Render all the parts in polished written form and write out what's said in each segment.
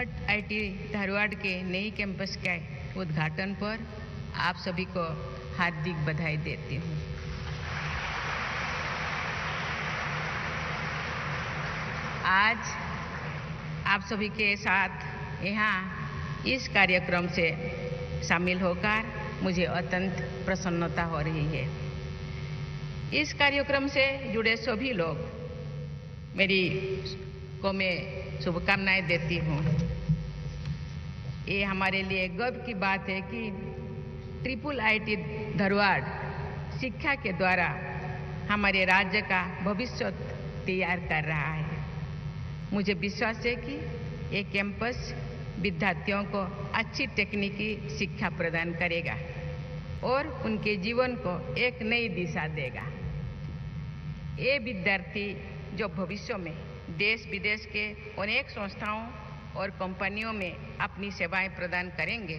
IIT Dharwad के नई campus के उद्घाटन पर आप सभी को हार्दिक बधाई देती हूँ। आज आप सभी के साथ यहाँ इस कार्यक्रम से शामिल होकर मुझे अत्यंत प्रसन्नता हो रही है। इस कार्यक्रम से जुड़े सभी लोग मैं शुभकामनाएं देती हूँ। ये हमारे लिए गर्व की बात है कि IIIT धारवाड़ शिक्षा के द्वारा हमारे राज्य का भविष्य तैयार कर रहा है। मुझे विश्वास है कि ये कैंपस विद्यार्थियों को अच्छी तकनीकी शिक्षा प्रदान करेगा और उनके जीवन को एक नई दिशा देगा। ये विद्यार्थी जो भविष्य में देश विदेश के अनेक संस्थाओं और कंपनियों में अपनी सेवाएं प्रदान करेंगे,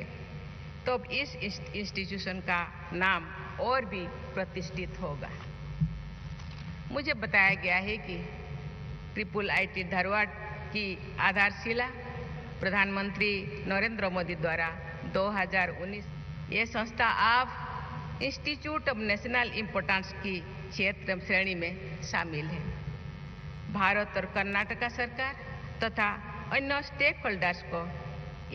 तो इस इंस्टीट्यूशन का नाम और भी प्रतिष्ठित होगा। मुझे बताया गया है कि IIIT धारवाड़ की आधारशिला प्रधानमंत्री नरेंद्र मोदी द्वारा 2019 ये संस्था अब इंस्टीट्यूट ऑफ नेशनल इम्पोर्टेंस की क्षेत्र श्रेणी में शामिल है। भारत और कर्नाटक सरकार तथा अन्य स्टेक होल्डर्स को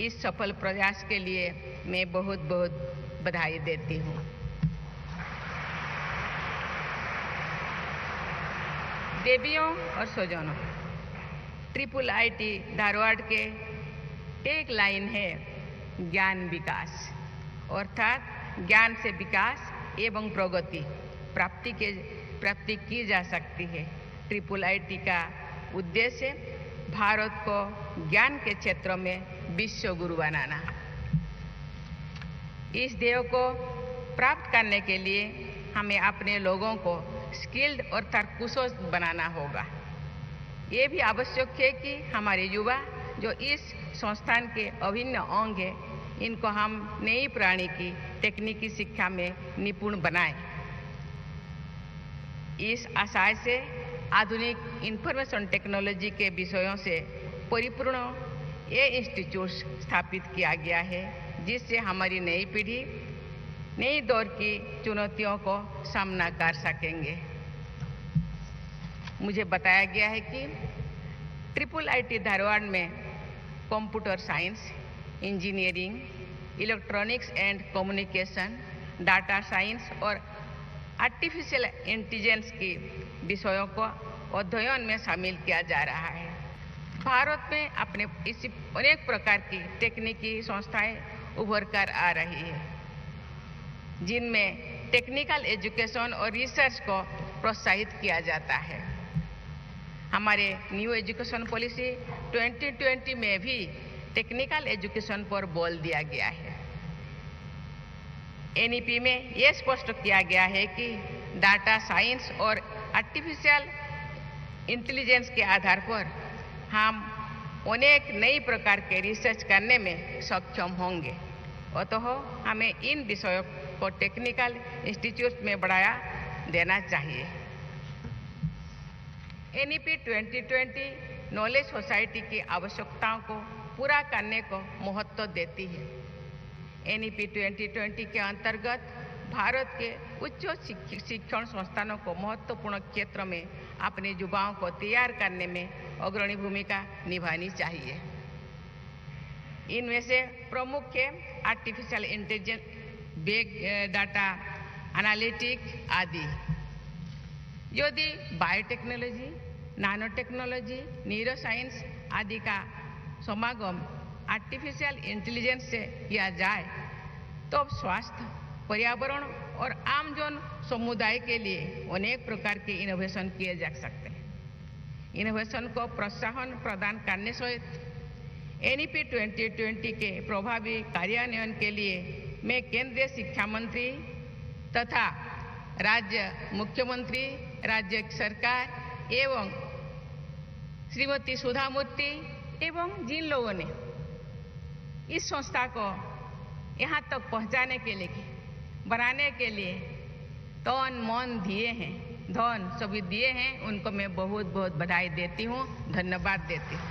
इस सफल प्रयास के लिए मैं बहुत बहुत बधाई देती हूँ। देवियों और स्वजनों, IIIT धारवाड़ के टैग लाइन है ज्ञान विकास, अर्थात ज्ञान से विकास एवं प्रगति प्राप्ति की जा सकती है। IIIT का उद्देश्य भारत को ज्ञान के क्षेत्र में विश्व गुरु बनाना। इस ध्येय को प्राप्त करने के लिए हमें अपने लोगों को स्किल्ड अर्थात कुशल बनाना होगा। ये भी आवश्यक है कि हमारे युवा जो इस संस्थान के अभिन्न अंग है, इनको हम नई प्रणाली की तकनीकी शिक्षा में निपुण बनाएं। इस आशय से आधुनिक इंफॉर्मेशन टेक्नोलॉजी के विषयों से परिपूर्ण ये इंस्टीट्यूट स्थापित किया गया है, जिससे हमारी नई पीढ़ी नई दौर की चुनौतियों को सामना कर सकेंगे। मुझे बताया गया है कि IIIT धारवाड़ में computer science, engineering, electronics and communication, data science और आर्टिफिशियल इंटेलिजेंस की विषयों को अध्ययन में शामिल किया जा रहा है। भारत में अपने इसी अनेक प्रकार की तकनीकी संस्थाएं उभर कर आ रही है, जिनमें टेक्निकल एजुकेशन और रिसर्च को प्रोत्साहित किया जाता है। हमारे न्यू एजुकेशन पॉलिसी 2020 में भी टेक्निकल एजुकेशन पर बल दिया गया है। NEP में यह स्पष्ट किया गया है कि डाटा साइंस और आर्टिफिशियल इंटेलिजेंस के आधार पर हम अनेक नई प्रकार के रिसर्च करने में सक्षम होंगे। अतः हमें इन विषयों को टेक्निकल इंस्टीट्यूट में बढ़ावा देना चाहिए। NEP 2020 नॉलेज सोसाइटी की आवश्यकताओं को पूरा करने को महत्व देती है। NEP 2020 के अंतर्गत भारत के उच्च शिक्षण संस्थानों को महत्वपूर्ण क्षेत्र में अपने युवाओं को तैयार करने में अग्रणी भूमिका निभानी चाहिए। इनमें से प्रमुख है artificial intelligence, big data analytics आदि। यदि biotechnology, nano technology, neuro science आदि का समागम आर्टिफिशियल इंटेलिजेंस से किया जाए, तो स्वास्थ्य, पर्यावरण और आमजन समुदाय के लिए अनेक प्रकार के इनोवेशन किए जा सकते हैं। इनोवेशन को प्रोत्साहन प्रदान करने सहित NEP 2020 के प्रभावी कार्यान्वयन के लिए मैं केंद्रीय शिक्षा मंत्री तथा राज्य मुख्यमंत्री, राज्य सरकार एवं श्रीमती सुधा मूर्ति एवं जिन लोगों ने इस संस्था को यहाँ तक पहुँचाने के लिए, बनाने के लिए तन मन दिए हैं, धन सभी दिए हैं, उनको मैं बहुत बहुत बधाई देती हूँ, धन्यवाद देती हूँ।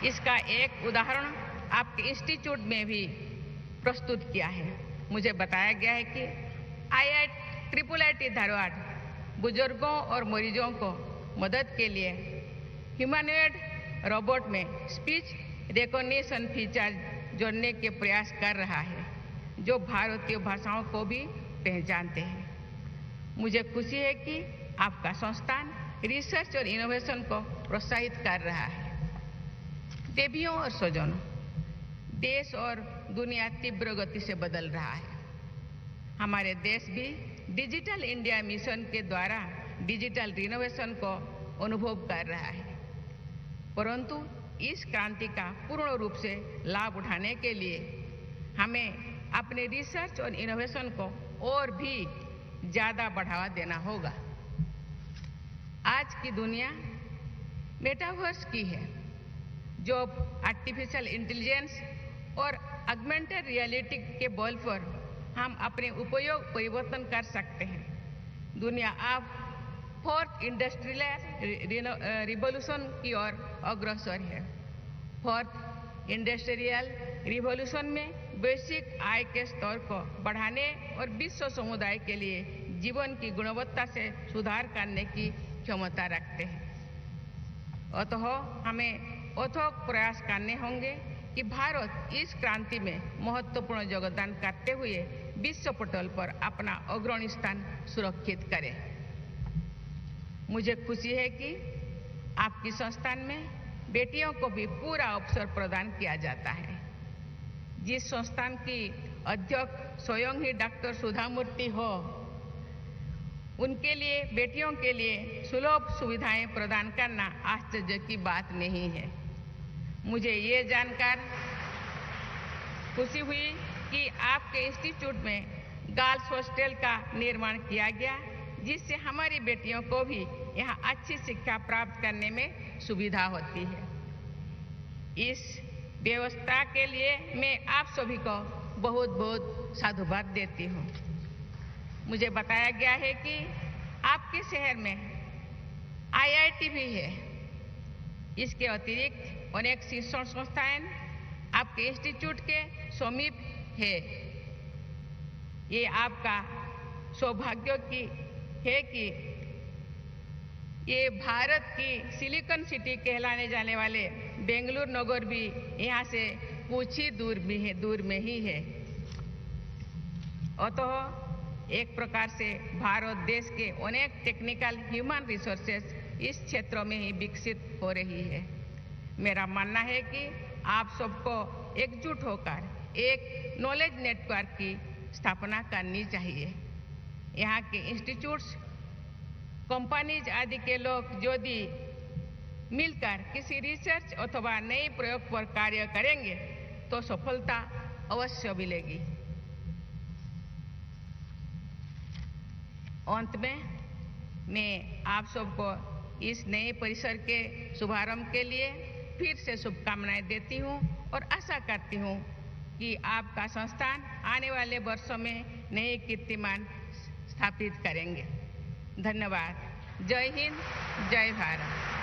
इसका एक उदाहरण आपके इंस्टीट्यूट में भी प्रस्तुत किया है। मुझे बताया गया है कि IIT धारवाड़ बुजुर्गों और मरीजों को मदद के लिए ह्यूमनॉइड रोबोट में स्पीच रिकॉग्निशन फीचर जोड़ने के प्रयास कर रहा है, जो भारतीय भाषाओं को भी पहचानते हैं। मुझे खुशी है कि आपका संस्थान रिसर्च और इनोवेशन को प्रोत्साहित कर रहा है। देवियों और स्वजनों, देश और दुनिया तीव्र गति से बदल रहा है। हमारे देश भी डिजिटल इंडिया मिशन के द्वारा डिजिटल रिनोवेशन को अनुभव कर रहा है, परंतु इस क्रांति का पूर्ण रूप से लाभ उठाने के लिए हमें अपने रिसर्च और इनोवेशन को और भी ज्यादा बढ़ावा देना होगा। आज की दुनिया मेटावर्स की है, जो आर्टिफिशियल इंटेलिजेंस और ऑगमेंटेड रियलिटी के बल पर हम अपने उपयोग परिवर्तन कर सकते हैं। दुनिया अब 4th इंडस्ट्रियल रिवॉल्यूशन की ओर अग्रसर है। 4th इंडस्ट्रियल रिवॉल्यूशन में वैश्विक आय के स्तर को बढ़ाने और विश्व समुदाय के लिए जीवन की गुणवत्ता से सुधार करने की क्षमता रखते हैं। अतः हमें अथक प्रयास करने होंगे कि भारत इस क्रांति में महत्वपूर्ण योगदान करते हुए विश्व पटल पर अपना अग्रणी स्थान सुरक्षित करे। मुझे खुशी है कि आपकी संस्थान में बेटियों को भी पूरा अवसर प्रदान किया जाता है। जिस संस्थान की अध्यक्ष स्वयं ही डॉक्टर सुधा मूर्ति हो, उनके लिए बेटियों के लिए सुलभ सुविधाएं प्रदान करना आश्चर्य की बात नहीं है। मुझे ये जानकर खुशी हुई कि आपके इंस्टीट्यूट में गर्ल्स हॉस्टल का निर्माण किया गया, जिससे हमारी बेटियों को भी यहाँ अच्छी शिक्षा प्राप्त करने में सुविधा होती है। इस व्यवस्था के लिए मैं आप सभी को बहुत बहुत साधुवाद देती हूँ। मुझे बताया गया है कि आपके शहर में IIT भी है। इसके अतिरिक्त अनेक शिक्षण संस्थाएं आपके इंस्टीट्यूट के समीप है। ये आपका सौभाग्य की है कि ये भारत की सिलिकॉन सिटी कहलाने जाने वाले बेंगलुरु नगर भी यहाँ से कुछ ही दूर में ही है। अतः एक प्रकार से भारत देश के अनेक टेक्निकल ह्यूमन रिसोर्सेज इस क्षेत्र में ही विकसित हो रही है। मेरा मानना है कि आप सबको एकजुट होकर एक नॉलेज नेटवर्क की स्थापना करनी चाहिए। यहाँ के इंस्टीट्यूट्स, कंपनीज आदि के लोग यदि मिलकर किसी रिसर्च अथवा नए प्रयोग पर कार्य करेंगे तो सफलता अवश्य मिलेगी। अंत में मैं आप सबको इस नए परिसर के शुभारंभ के लिए फिर से शुभकामनाएं देती हूं और आशा करती हूं कि आपका संस्थान आने वाले वर्षों में नए कीर्तिमान स्थापित करेंगे। धन्यवाद। जय हिंद, जय भारत।